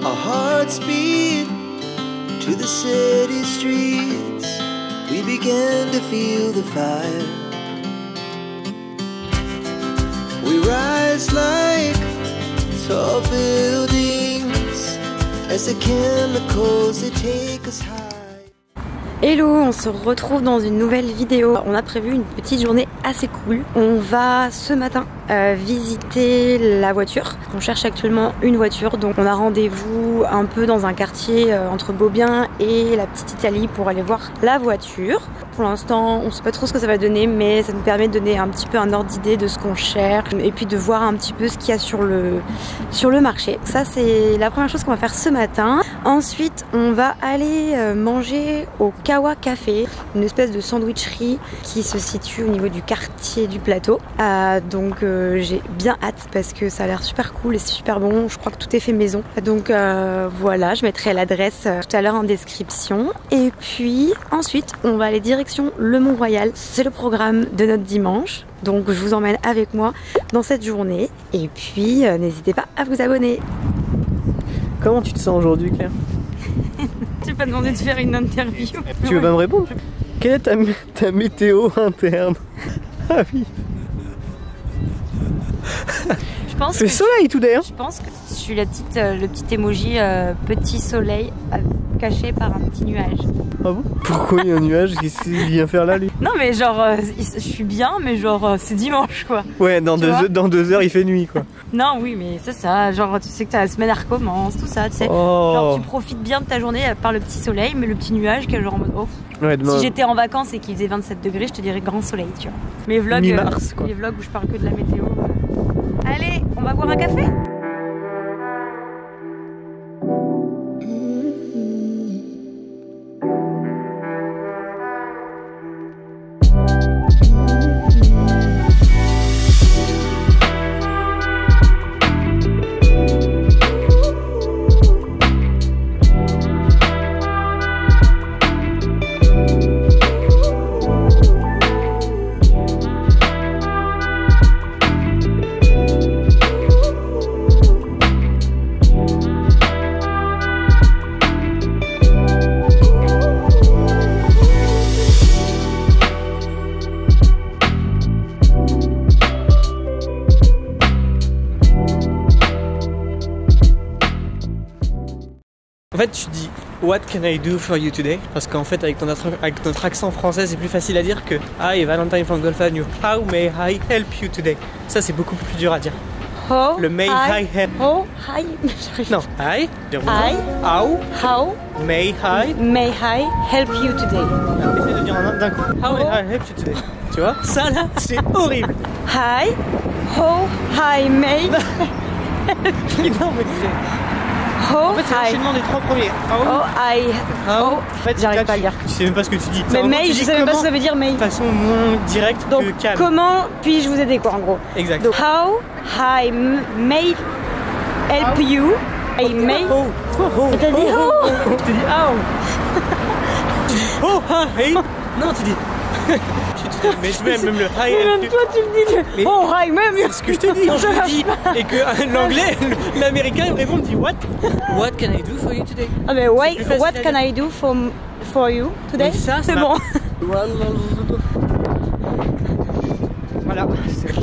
Our hearts beat to the city streets. We began to feel the fire. We rise like tall buildings as the chemicals they take us high. Hello, on se retrouve dans une nouvelle vidéo. On a prévu une petite journée assez cool. On va ce matin visiter la voiture. On cherche actuellement une voiture, donc on a rendez-vous un peu dans un quartier entre Beaubien et la petite Italie pour aller voir la voiture. Pour l'instant, on sait pas trop ce que ça va donner, mais ça nous permet de donner un petit peu un ordre d'idée de ce qu'on cherche et puis de voir un petit peu ce qu'il y a sur le marché. Ça, c'est la première chose qu'on va faire ce matin. Ensuite, on va aller manger au Kawa Café, une espèce de sandwicherie qui se situe au niveau du quartier du Plateau. Donc j'ai bien hâte parce que ça a l'air super cool et c'est super bon. Je crois que tout est fait maison. Donc voilà, je mettrai l'adresse tout à l'heure en description. Et puis ensuite, on va aller direction le Mont-Royal. C'est le programme de notre dimanche. Donc je vous emmène avec moi dans cette journée. Et puis n'hésitez pas à vous abonner. Comment tu te sens aujourd'hui, Claire? Tu pas demandé de faire une interview. Tu veux pas me répondre? Quelle est ta météo interne? Ah oui. Je pense fait soleil tout d'ailleurs. Je pense que je suis le petit emoji petit soleil caché par un petit nuage. Ah bon? Pourquoi il y a un nuage? Qu'est-ce qu'il vient faire là lui? Non mais genre je suis bien, mais genre c'est dimanche quoi. Ouais, dans 2 heures il fait nuit quoi. Non oui mais c'est ça, genre tu sais que la semaine elle recommence, tout ça, tu sais. Oh. Genre tu profites bien de ta journée par le petit soleil, mais le petit nuage qui est genre en mode oh. Ouais, demain... Si j'étais en vacances et qu'il faisait 27 degrés, je te dirais grand soleil, tu vois. Mes vlogs, mi-mars, quoi. Les vlogs où je parle que de la météo. Allez, on va boire un café? En fait tu dis What can I do for you today? Parce qu'en fait avec notre accent français c'est plus facile à dire que Hi Valentine from Golf Avenue. How may I help you today? Ça c'est beaucoup plus dur à dire. How le may I help. Oh hi. Non, hi. How may I help you today? Essaye de dire d'un coup. How may I help you today? Tu vois? Ça là c'est horrible. Hi. How I may. Non mais tu sais. En fait, c'est l'enchaînement des 3 premiers. En fait, j'arrive pas à le dire. Tu sais même pas ce que tu dis. Mais May, je sais même pas ce que ça veut dire May. De façon moins directe que calme. Comment puis-je vous aider quoi en gros? Exact. Donc, how I may help you. I may. T'as dit how? Tu dis how? Oh, hi. Non, tu dis. Mais je mets même le hi. Même toi tu me dis oh hi même. C'est ce que je te dis quand je le dis. Et que l'anglais, l'américain vraiment me dit what? What can I do for you today? Ah mais wait, what can I do for you today? C'est bon. Voilà, c'est ce que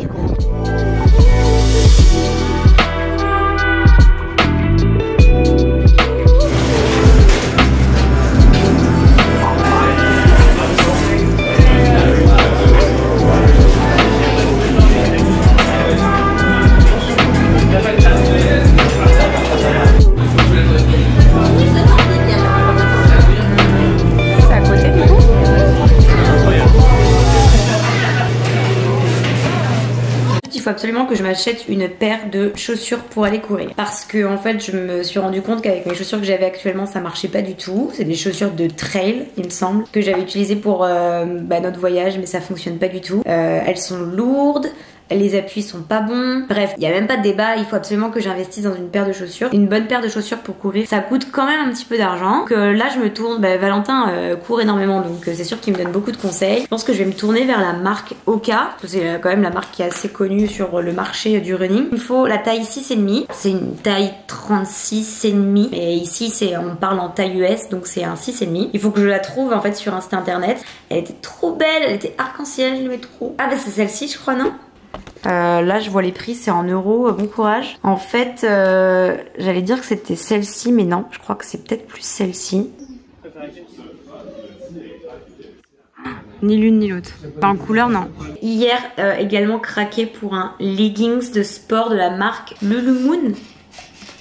Il faut absolument que je m'achète une paire de chaussures pour aller courir parce que en fait je me suis rendu compte qu'avec mes chaussures que j'avais actuellement ça marchait pas du tout. C'est des chaussures de trail il me semble que j'avais utilisées pour notre voyage mais ça fonctionne pas du tout. Elles sont lourdes, les appuis sont pas bons. Bref, il y a même pas de débat, il faut absolument que j'investisse dans une paire de chaussures. Une bonne paire de chaussures pour courir, ça coûte quand même un petit peu d'argent. Donc là je me tourne, Valentin court énormément, donc c'est sûr qu'il me donne beaucoup de conseils. Je pense que je vais me tourner vers la marque Hoka, c'est quand même la marque qui est assez connue sur le marché du running. Il faut la taille 6,5, c'est une taille 36,5, et ici on parle en taille US, donc c'est un 6,5. Il faut que je la trouve en fait sur un site internet. Elle était trop belle, elle était arc-en-ciel, je l'aimais trop. Ah bah c'est celle-ci je crois, non? Là je vois les prix, c'est en euros, bon courage. En fait j'allais dire que c'était celle-ci, mais non, je crois que c'est peut-être plus celle-ci. Ni l'une ni l'autre. En couleur, non. Hier, également craqué pour un leggings de sport de la marque Lululemon.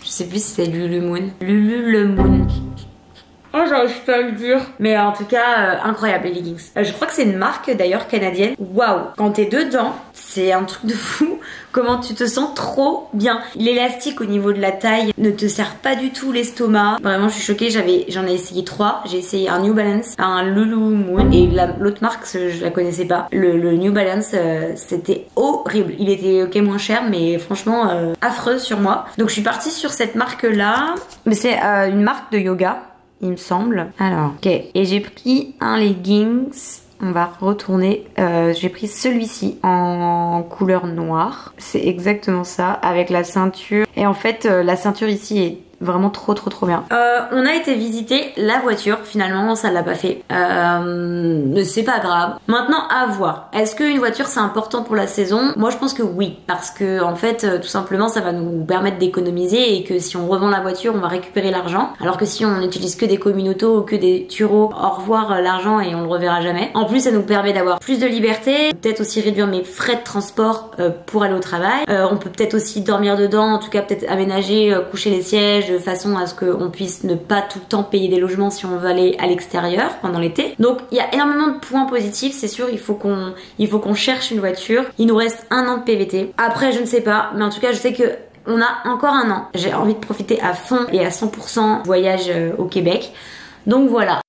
Je sais plus si c'est Lululemon. Lululemon. Oh, j'arrive pas à le dire. Mais en tout cas, incroyable les leggings. Je crois que c'est une marque d'ailleurs canadienne. Waouh. Quand t'es dedans, c'est un truc de fou. Comment tu te sens trop bien. L'élastique au niveau de la taille ne te serre pas du tout l'estomac. Vraiment, je suis choquée. J'en ai essayé 3. J'ai essayé un New Balance, un Lululemon et l'autre marque, je la connaissais pas. Le New Balance, c'était horrible. Il était ok moins cher, mais franchement affreux sur moi. Donc je suis partie sur cette marque là. Mais c'est une marque de yoga, il me semble. Alors, ok. Et j'ai pris un leggings. On va retourner. J'ai pris celui-ci en couleur noire. C'est exactement ça, avec la ceinture. Et en fait, la ceinture ici est vraiment trop bien. On a été visiter la voiture, finalement ça l'a pas fait. C'est pas grave. Maintenant à voir. Est-ce qu'une voiture c'est important pour la saison? Moi je pense que oui, parce que en fait tout simplement ça va nous permettre d'économiser et que si on revend la voiture on va récupérer l'argent. Alors que si on n'utilise que des communautos ou que des turos, au revoir l'argent et on le reverra jamais. En plus ça nous permet d'avoir plus de liberté, peut-être aussi réduire mes frais de transport pour aller au travail. On peut peut-être aussi dormir dedans, en tout cas peut-être aménager, coucher les sièges de façon à ce qu'on puisse ne pas tout le temps payer des logements si on veut aller à l'extérieur pendant l'été. Donc il y a énormément de points positifs, c'est sûr, il faut qu'on cherche une voiture. Il nous reste 1 an de PVT. Après je ne sais pas, mais en tout cas je sais que on a encore 1 an. J'ai envie de profiter à fond et à 100% voyage au Québec. Donc voilà.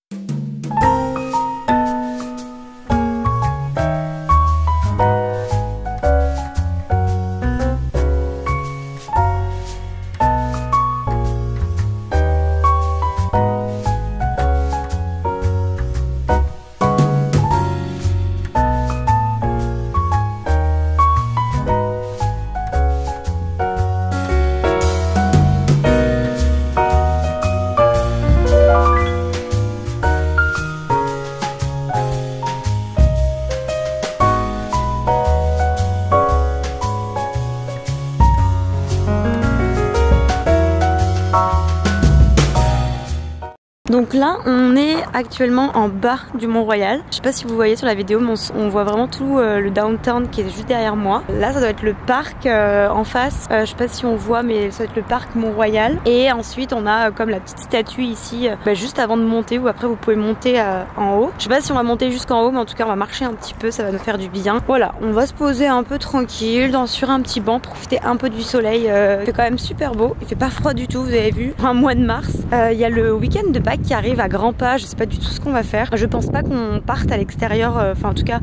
Donc là on est actuellement en bas du Mont-Royal. Je sais pas si vous voyez sur la vidéo, mais on voit vraiment tout le downtown qui est juste derrière moi. Là ça doit être le parc en face, je sais pas si on voit, mais ça doit être le parc Mont-Royal. Et ensuite on a comme la petite statue ici juste avant de monter, ou après vous pouvez monter en haut. Je sais pas si on va monter jusqu'en haut, mais en tout cas on va marcher un petit peu, ça va nous faire du bien. Voilà, on va se poser un peu tranquille sur un petit banc, profiter un peu du soleil. Il fait quand même super beau, il fait pas froid du tout, vous avez vu. Un mois de mars, il y a le week-end de Pâques qui arrive à grands pas. Je sais pas du tout ce qu'on va faire. Je pense pas qu'on parte à l'extérieur, enfin en tout cas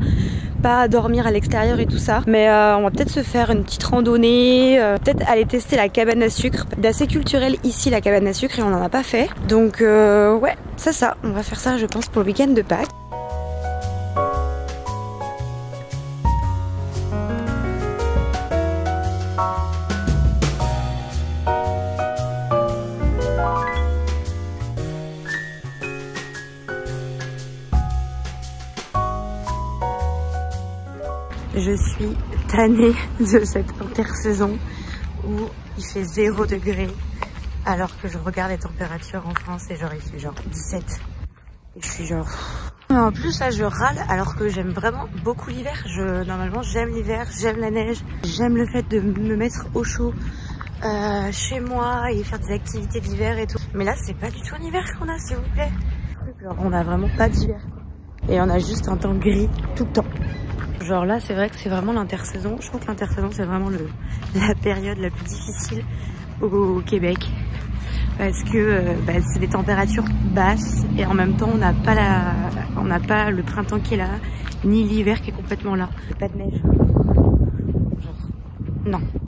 pas dormir à l'extérieur et tout ça, mais on va peut-être se faire une petite randonnée, peut-être aller tester la cabane à sucre. D'assez culturel ici la cabane à sucre et on en a pas fait, donc ouais c'est ça, on va faire ça je pense pour le week-end de Pâques. Je suis tannée de cette intersaison où il fait 0 degré alors que je regarde les températures en France et genre il fait genre 17 et je suis genre... En plus là je râle alors que j'aime vraiment beaucoup l'hiver. Normalement j'aime l'hiver, j'aime la neige, j'aime le fait de me mettre au chaud chez moi et faire des activités d'hiver et tout. Mais là c'est pas du tout un hiver qu'on a, s'il vous plaît. Genre on a vraiment pas d'hiver et on a juste un temps gris tout le temps. Genre là c'est vrai que c'est vraiment l'intersaison. Je trouve que l'intersaison c'est vraiment la période la plus difficile au Québec. Parce que c'est des températures basses et en même temps on n'a pas le printemps qui est là, ni l'hiver qui est complètement là. Pas de neige. Genre Non.